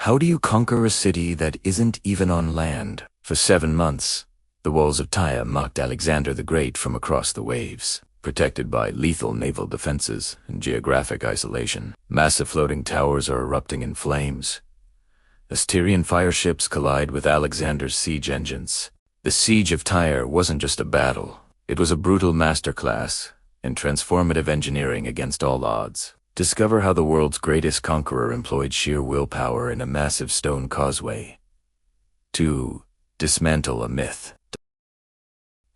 How do you conquer a city that isn't even on land? For 7 months, the walls of Tyre mocked Alexander the Great from across the waves, protected by lethal naval defenses and geographic isolation. Massive floating towers are erupting in flames. As Tyrian fire ships collide with Alexander's siege engines. The Siege of Tyre wasn't just a battle. It was a brutal masterclass in transformative engineering against all odds. Discover how the world's greatest conqueror employed sheer willpower in a massive stone causeway to dismantle a myth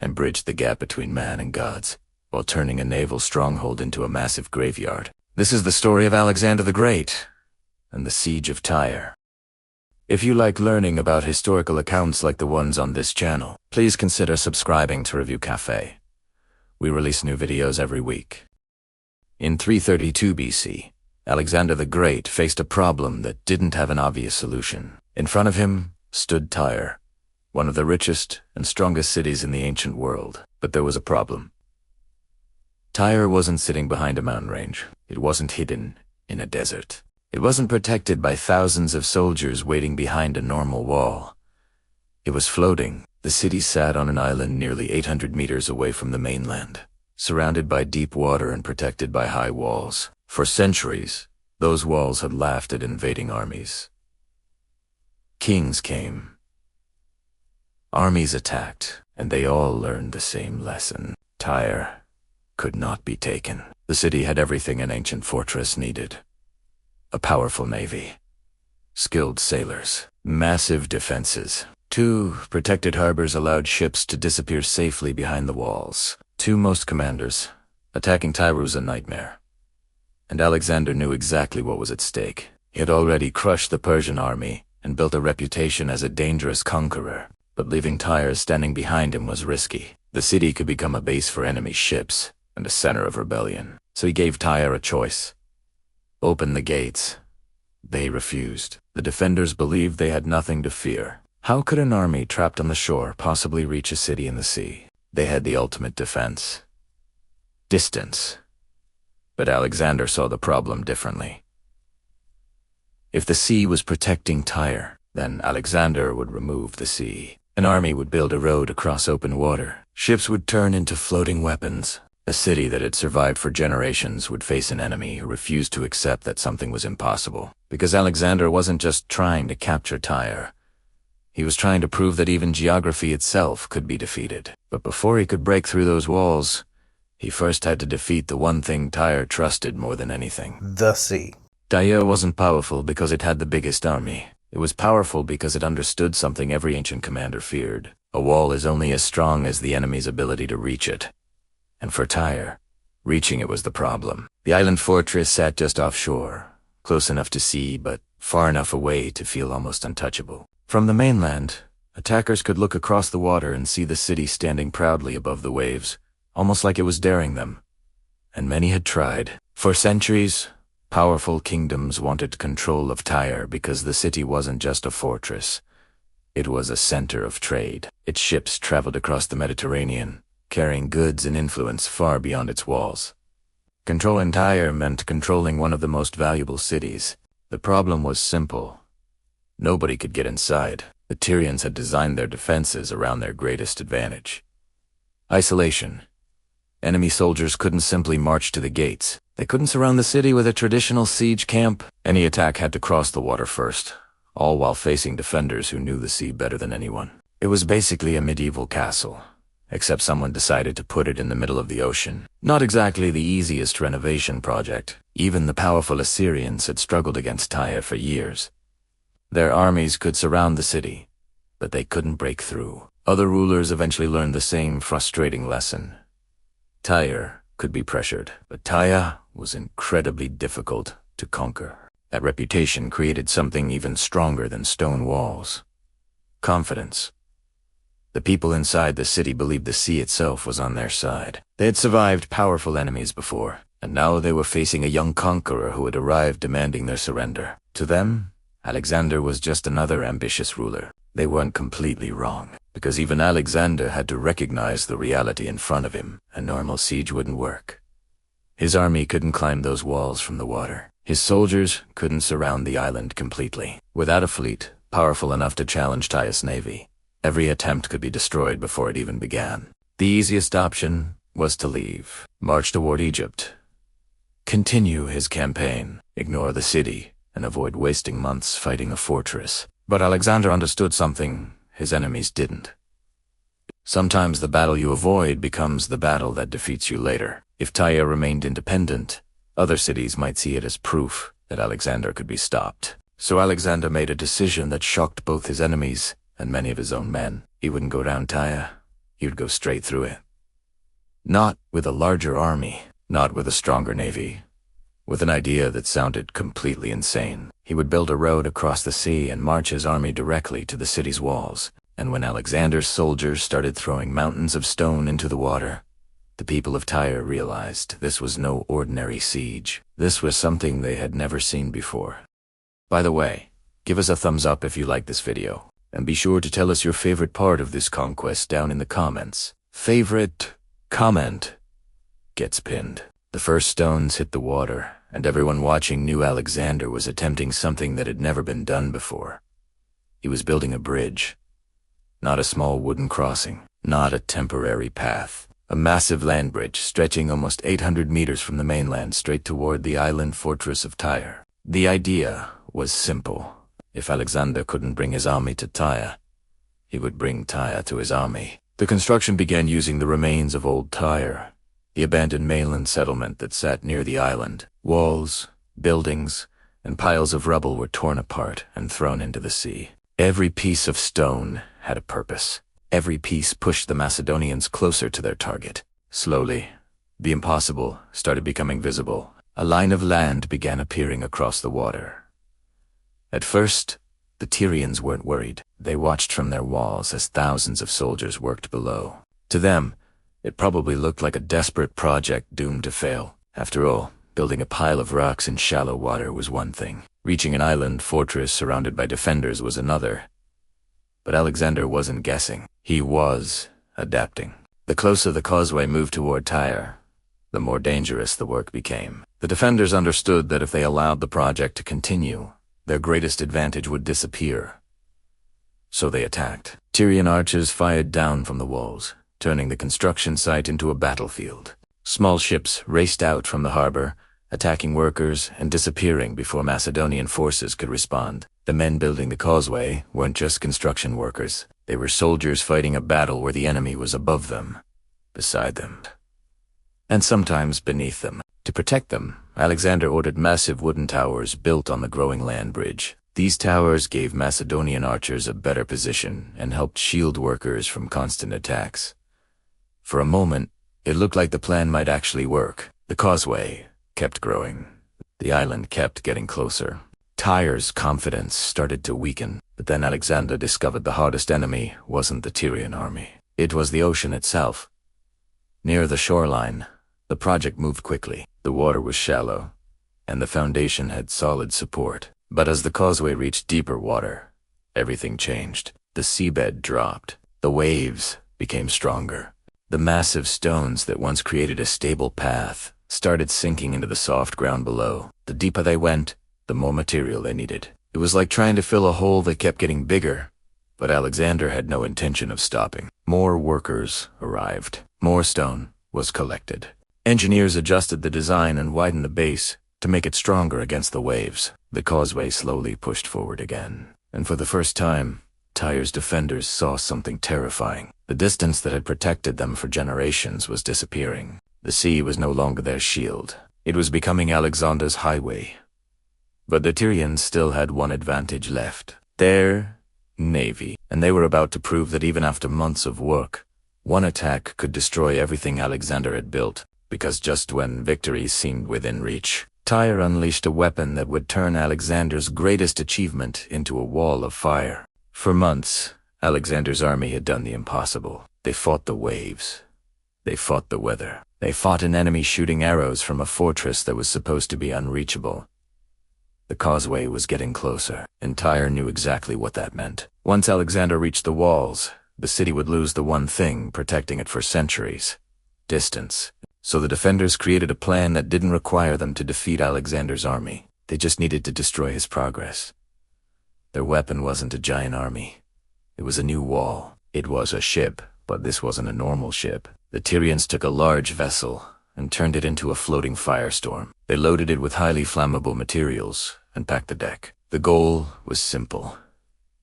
and bridge the gap between man and gods, while turning a naval stronghold into a massive graveyard. This is the story of Alexander the Great and the Siege of Tyre. If you like learning about historical accounts like the ones on this channel, please consider subscribing to Review Cafe. We release new videos every week. In 332 BC, Alexander the Great faced a problem that didn't have an obvious solution. In front of him stood Tyre, one of the richest and strongest cities in the ancient world. But there was a problem. Tyre wasn't sitting behind a mountain range. It wasn't hidden in a desert. It wasn't protected by thousands of soldiers waiting behind a normal wall. It was floating. The city sat on an island nearly 800 meters away from the mainland, surrounded by deep water and protected by high walls. For centuries, those walls had laughed at invading armies. Kings came. Armies attacked, and they all learned the same lesson. Tyre could not be taken. The city had everything an ancient fortress needed. A powerful navy, skilled sailors, massive defenses. 2 protected harbors allowed ships to disappear safely behind the walls. 2 most commanders. Attacking Tyre was a nightmare. And Alexander knew exactly what was at stake. He had already crushed the Persian army and built a reputation as a dangerous conqueror. But leaving Tyre standing behind him was risky. The city could become a base for enemy ships and a center of rebellion. So he gave Tyre a choice. Open the gates. They refused. The defenders believed they had nothing to fear. How could an army trapped on the shore possibly reach a city in the sea? They had the ultimate defense: distance. But Alexander saw the problem differently. If the sea was protecting Tyre, then Alexander would remove the sea. An army would build a road across open water. Ships would turn into floating weapons. A city that had survived for generations would face an enemy who refused to accept that something was impossible. Because Alexander wasn't just trying to capture Tyre. He was trying to prove that even geography itself could be defeated. But before he could break through those walls, he first had to defeat the one thing Tyre trusted more than anything: the sea. Tyre wasn't powerful because it had the biggest army. It was powerful because it understood something every ancient commander feared. A wall is only as strong as the enemy's ability to reach it. And for Tyre, reaching it was the problem. The island fortress sat just offshore, close enough to see, but far enough away to feel almost untouchable. From the mainland, attackers could look across the water and see the city standing proudly above the waves, almost like it was daring them. And many had tried. For centuries, powerful kingdoms wanted control of Tyre because the city wasn't just a fortress. It was a center of trade. Its ships traveled across the Mediterranean, carrying goods and influence far beyond its walls. Controlling Tyre meant controlling one of the most valuable cities. The problem was simple. Nobody could get inside. The Tyrians had designed their defenses around their greatest advantage: isolation. Enemy soldiers couldn't simply march to the gates. They couldn't surround the city with a traditional siege camp. Any attack had to cross the water first, all while facing defenders who knew the sea better than anyone. It was basically a medieval castle, except someone decided to put it in the middle of the ocean. Not exactly the easiest renovation project. Even the powerful Assyrians had struggled against Tyre for years. Their armies could surround the city, but they couldn't break through. Other rulers eventually learned the same frustrating lesson. Tyre could be pressured, but Tyre was incredibly difficult to conquer. That reputation created something even stronger than stone walls: confidence. The people inside the city believed the sea itself was on their side. They had survived powerful enemies before, and now they were facing a young conqueror who had arrived demanding their surrender. To them, Alexander was just another ambitious ruler. They weren't completely wrong, because even Alexander had to recognize the reality in front of him. A normal siege wouldn't work. His army couldn't climb those walls from the water. His soldiers couldn't surround the island completely. Without a fleet powerful enough to challenge Tyre's navy, every attempt could be destroyed before it even began. The easiest option was to leave, march toward Egypt, continue his campaign, ignore the city, and avoid wasting months fighting a fortress. But Alexander understood something his enemies didn't. Sometimes the battle you avoid becomes the battle that defeats you later. If Tyre remained independent, other cities might see it as proof that Alexander could be stopped. So Alexander made a decision that shocked both his enemies and many of his own men. He wouldn't go down Tyre, he would go straight through it. Not with a larger army, not with a stronger navy, with an idea that sounded completely insane. He would build a road across the sea and march his army directly to the city's walls. And when Alexander's soldiers started throwing mountains of stone into the water, the people of Tyre realized this was no ordinary siege. This was something they had never seen before. By the way, give us a thumbs up if you like this video, and be sure to tell us your favorite part of this conquest down in the comments. Favorite comment gets pinned. The first stones hit the water, and everyone watching knew Alexander was attempting something that had never been done before. He was building a bridge. Not a small wooden crossing, not a temporary path. A massive land bridge stretching almost 800 meters from the mainland straight toward the island fortress of Tyre. The idea was simple. If Alexander couldn't bring his army to Tyre, he would bring Tyre to his army. The construction began using the remains of old Tyre, the abandoned mainland settlement that sat near the island. Walls, buildings, and piles of rubble were torn apart and thrown into the sea. Every piece of stone had a purpose. Every piece pushed the Macedonians closer to their target. Slowly, the impossible started becoming visible. A line of land began appearing across the water. At first, the Tyrians weren't worried. They watched from their walls as thousands of soldiers worked below. To them, it probably looked like a desperate project doomed to fail. After all, building a pile of rocks in shallow water was one thing. Reaching an island fortress surrounded by defenders was another. But Alexander wasn't guessing. He was adapting. The closer the causeway moved toward Tyre, the more dangerous the work became. The defenders understood that if they allowed the project to continue, their greatest advantage would disappear. So they attacked. Tyrian archers fired down from the walls, turning the construction site into a battlefield. Small ships raced out from the harbor, attacking workers and disappearing before Macedonian forces could respond. The men building the causeway weren't just construction workers. They were soldiers fighting a battle where the enemy was above them, beside them, and sometimes beneath them. To protect them, Alexander ordered massive wooden towers built on the growing land bridge. These towers gave Macedonian archers a better position and helped shield workers from constant attacks. For a moment, it looked like the plan might actually work. The causeway kept growing. The island kept getting closer. Tyre's confidence started to weaken, but then Alexander discovered the hardest enemy wasn't the Tyrian army. It was the ocean itself. Near the shoreline, the project moved quickly. The water was shallow, and the foundation had solid support. But as the causeway reached deeper water, everything changed. The seabed dropped. The waves became stronger. The massive stones that once created a stable path started sinking into the soft ground below. The deeper they went, the more material they needed. It was like trying to fill a hole that kept getting bigger, but Alexander had no intention of stopping. More workers arrived. More stone was collected. Engineers adjusted the design and widened the base to make it stronger against the waves. The causeway slowly pushed forward again, and for the first time, Tyre's defenders saw something terrifying. The distance that had protected them for generations was disappearing. The sea was no longer their shield. It was becoming Alexander's highway. But the Tyrians still had one advantage left: their navy. And they were about to prove that even after months of work, one attack could destroy everything Alexander had built. Because just when victory seemed within reach, Tyre unleashed a weapon that would turn Alexander's greatest achievement into a wall of fire. For months, Alexander's army had done the impossible. They fought the waves. They fought the weather. They fought an enemy shooting arrows from a fortress that was supposed to be unreachable. The causeway was getting closer, and Tyre knew exactly what that meant. Once Alexander reached the walls, the city would lose the one thing protecting it for centuries: distance. So the defenders created a plan that didn't require them to defeat Alexander's army. They just needed to destroy his progress. Their weapon wasn't a giant army. It was a new wall. It was a ship, but this wasn't a normal ship. The Tyrians took a large vessel and turned it into a floating firestorm. They loaded it with highly flammable materials and packed the deck. The goal was simple: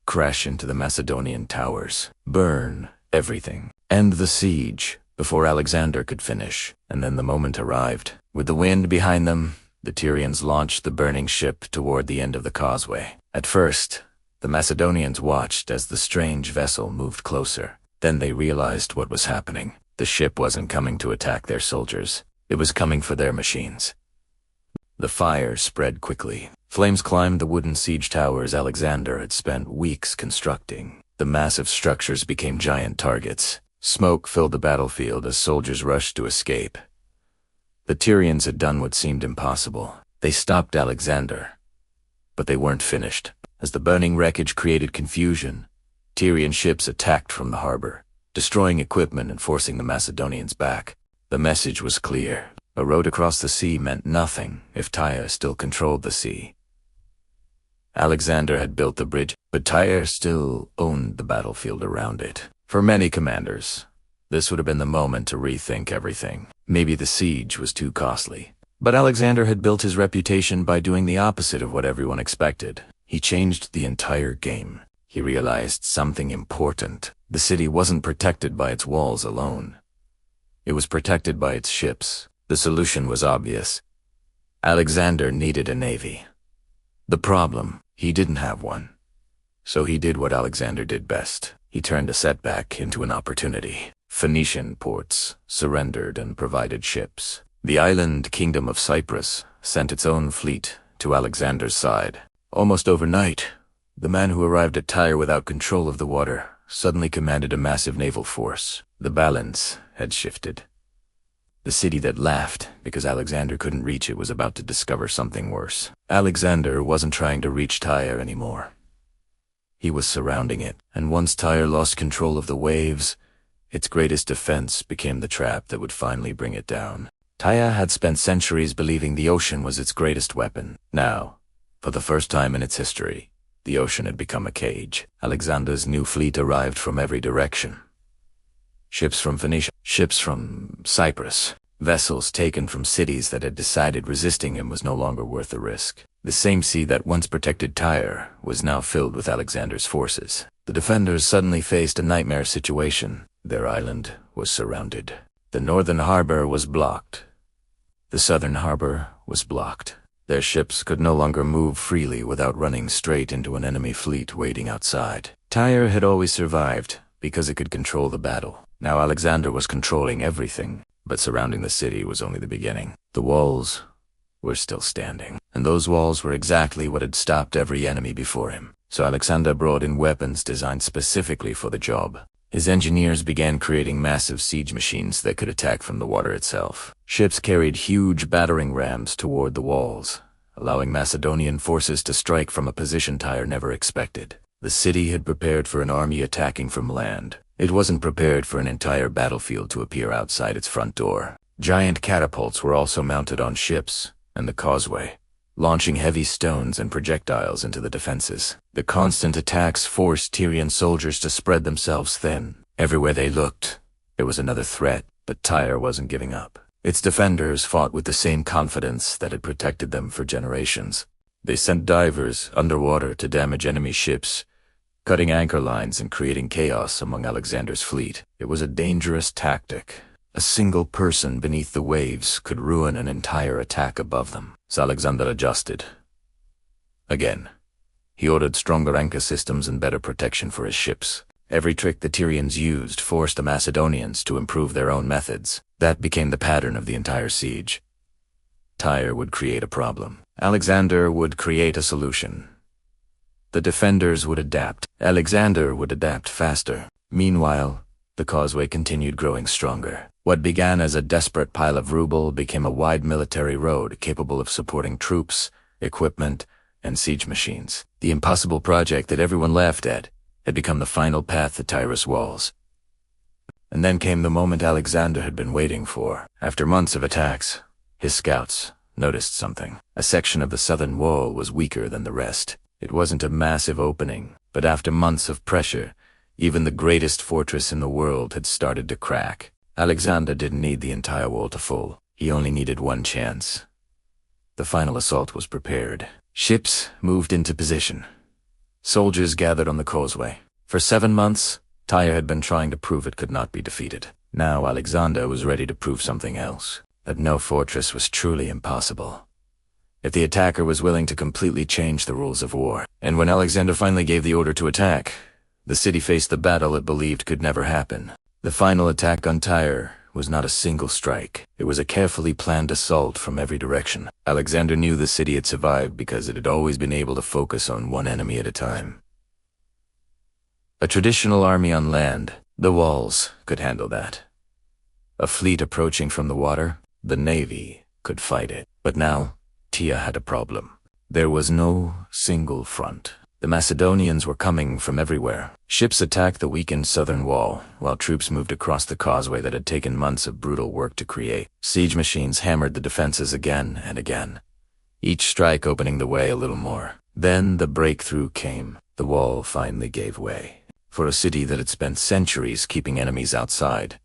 crash into the Macedonian towers, burn everything, end the siege before Alexander could finish. And then the moment arrived. With the wind behind them, the Tyrians launched the burning ship toward the end of the causeway. At first, the Macedonians watched as the strange vessel moved closer. Then they realized what was happening. The ship wasn't coming to attack their soldiers. It was coming for their machines. The fire spread quickly. Flames climbed the wooden siege towers Alexander had spent weeks constructing. The massive structures became giant targets. Smoke filled the battlefield as soldiers rushed to escape. The Tyrians had done what seemed impossible. They stopped Alexander. But they weren't finished. As the burning wreckage created confusion, Tyrian ships attacked from the harbor, destroying equipment and forcing the Macedonians back. The message was clear. A road across the sea meant nothing if Tyre still controlled the sea. Alexander had built the bridge, but Tyre still owned the battlefield around it. For many commanders, this would have been the moment to rethink everything. Maybe the siege was too costly. But Alexander had built his reputation by doing the opposite of what everyone expected. He changed the entire game. He realized something important. The city wasn't protected by its walls alone. It was protected by its ships. The solution was obvious. Alexander needed a navy. The problem, he didn't have one. So he did what Alexander did best. He turned a setback into an opportunity. Phoenician ports surrendered and provided ships. The island kingdom of Cyprus sent its own fleet to Alexander's side. Almost overnight, the man who arrived at Tyre without control of the water suddenly commanded a massive naval force. The balance had shifted. The city that laughed because Alexander couldn't reach it was about to discover something worse. Alexander wasn't trying to reach Tyre anymore. He was surrounding it, and once Tyre lost control of the waves, its greatest defense became the trap that would finally bring it down. Tyre had spent centuries believing the ocean was its greatest weapon. Now, for the first time in its history, the ocean had become a cage. Alexander's new fleet arrived from every direction. Ships from Phoenicia, ships from Cyprus, vessels taken from cities that had decided resisting him was no longer worth the risk. The same sea that once protected Tyre was now filled with Alexander's forces. The defenders suddenly faced a nightmare situation. Their island was surrounded. The northern harbor was blocked. The southern harbor was blocked. Their ships could no longer move freely without running straight into an enemy fleet waiting outside. Tyre had always survived because it could control the battle. Now Alexander was controlling everything, but surrounding the city was only the beginning. The walls were still standing, and those walls were exactly what had stopped every enemy before him. So Alexander brought in weapons designed specifically for the job. His engineers began creating massive siege machines that could attack from the water itself. Ships carried huge battering rams toward the walls, allowing Macedonian forces to strike from a position Tyre never expected. The city had prepared for an army attacking from land. It wasn't prepared for an entire battlefield to appear outside its front door. Giant catapults were also mounted on ships and the causeway, launching heavy stones and projectiles into the defenses. The constant attacks forced Tyrian soldiers to spread themselves thin. Everywhere they looked, there was another threat, but Tyre wasn't giving up. Its defenders fought with the same confidence that had protected them for generations. They sent divers underwater to damage enemy ships, cutting anchor lines and creating chaos among Alexander's fleet. It was a dangerous tactic. A single person beneath the waves could ruin an entire attack above them. So Alexander adjusted. Again, he ordered stronger anchor systems and better protection for his ships. Every trick the Tyrians used forced the Macedonians to improve their own methods. That became the pattern of the entire siege. Tyre would create a problem. Alexander would create a solution. The defenders would adapt. Alexander would adapt faster. Meanwhile, the causeway continued growing stronger. What began as a desperate pile of rubble became a wide military road capable of supporting troops, equipment, and siege machines. The impossible project that everyone laughed at had become the final path to Tyre's walls. And then came the moment Alexander had been waiting for. After months of attacks, his scouts, noticed something. A section of the southern wall was weaker than the rest. It wasn't a massive opening, but after months of pressure, even the greatest fortress in the world had started to crack. Alexander didn't need the entire wall to fall. He only needed one chance. The final assault was prepared. Ships moved into position. Soldiers gathered on the causeway. For 7 months, Tyre had been trying to prove it could not be defeated. Now Alexander was ready to prove something else, that no fortress was truly impossible, if the attacker was willing to completely change the rules of war. And when Alexander finally gave the order to attack, the city faced the battle it believed could never happen. The final attack on Tyre was not a single strike. It was a carefully planned assault from every direction. Alexander knew the city had survived because it had always been able to focus on one enemy at a time. A traditional army on land, the walls could handle that. A fleet approaching from the water, the navy could fight it. But now, Tyre had a problem. There was no single front. The Macedonians were coming from everywhere. Ships attacked the weakened southern wall, while troops moved across the causeway that had taken months of brutal work to create. Siege machines hammered the defenses again and again, each strike opening the way a little more. Then the breakthrough came. The wall finally gave way. For a city that had spent centuries keeping enemies outside,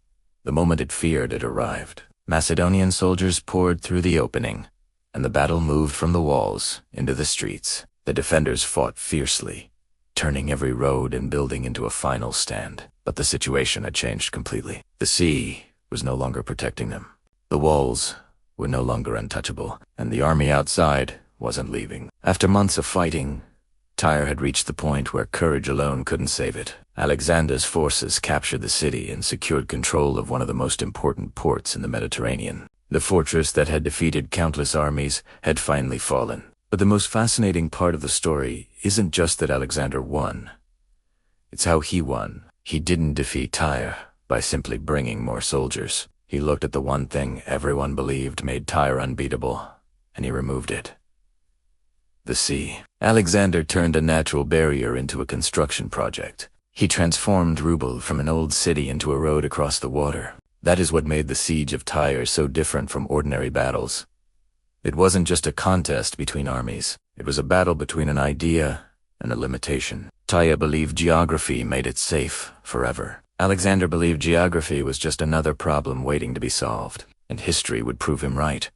the moment it feared had arrived. Macedonian soldiers poured through the opening, and the battle moved from the walls into the streets. The defenders fought fiercely, turning every road and building into a final stand. But the situation had changed completely. The sea was no longer protecting them. The walls were no longer untouchable, and the army outside wasn't leaving. After months of fighting, Tyre had reached the point where courage alone couldn't save it. Alexander's forces captured the city and secured control of one of the most important ports in the Mediterranean. The fortress that had defeated countless armies had finally fallen. But the most fascinating part of the story isn't just that Alexander won. It's how he won. He didn't defeat Tyre by simply bringing more soldiers. He looked at the one thing everyone believed made Tyre unbeatable, and he removed it. The sea. Alexander turned a natural barrier into a construction project. He transformed Rubel from an old city into a road across the water. That is what made the Siege of Tyre so different from ordinary battles. It wasn't just a contest between armies. It was a battle between an idea and a limitation. Tyre believed geography made it safe forever. Alexander believed geography was just another problem waiting to be solved, and history would prove him right.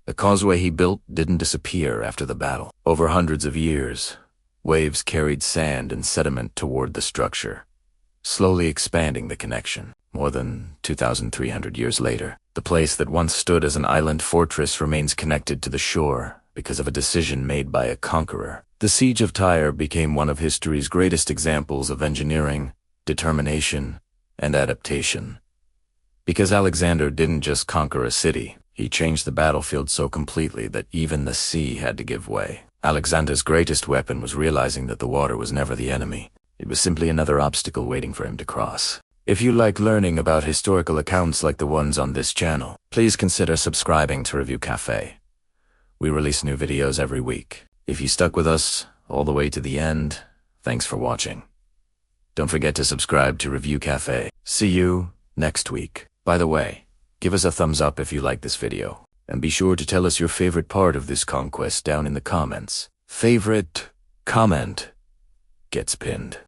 The causeway he built didn't disappear after the battle. Over hundreds of years, waves carried sand and sediment toward the structure, slowly expanding the connection. More than 2,300 years later, the place that once stood as an island fortress remains connected to the shore because of a decision made by a conqueror. The Siege of Tyre became one of history's greatest examples of engineering, determination, and adaptation. Because Alexander didn't just conquer a city, he changed the battlefield so completely that even the sea had to give way. Alexander's greatest weapon was realizing that the water was never the enemy. It was simply another obstacle waiting for him to cross. If you like learning about historical accounts like the ones on this channel, please consider subscribing to Review Cafe. We release new videos every week. If you stuck with us all the way to the end, thanks for watching. Don't forget to subscribe to Review Cafe. See you next week. By the way, give us a thumbs up if you like this video, and be sure to tell us your favorite part of this conquest down in the comments. Favorite comment gets pinned.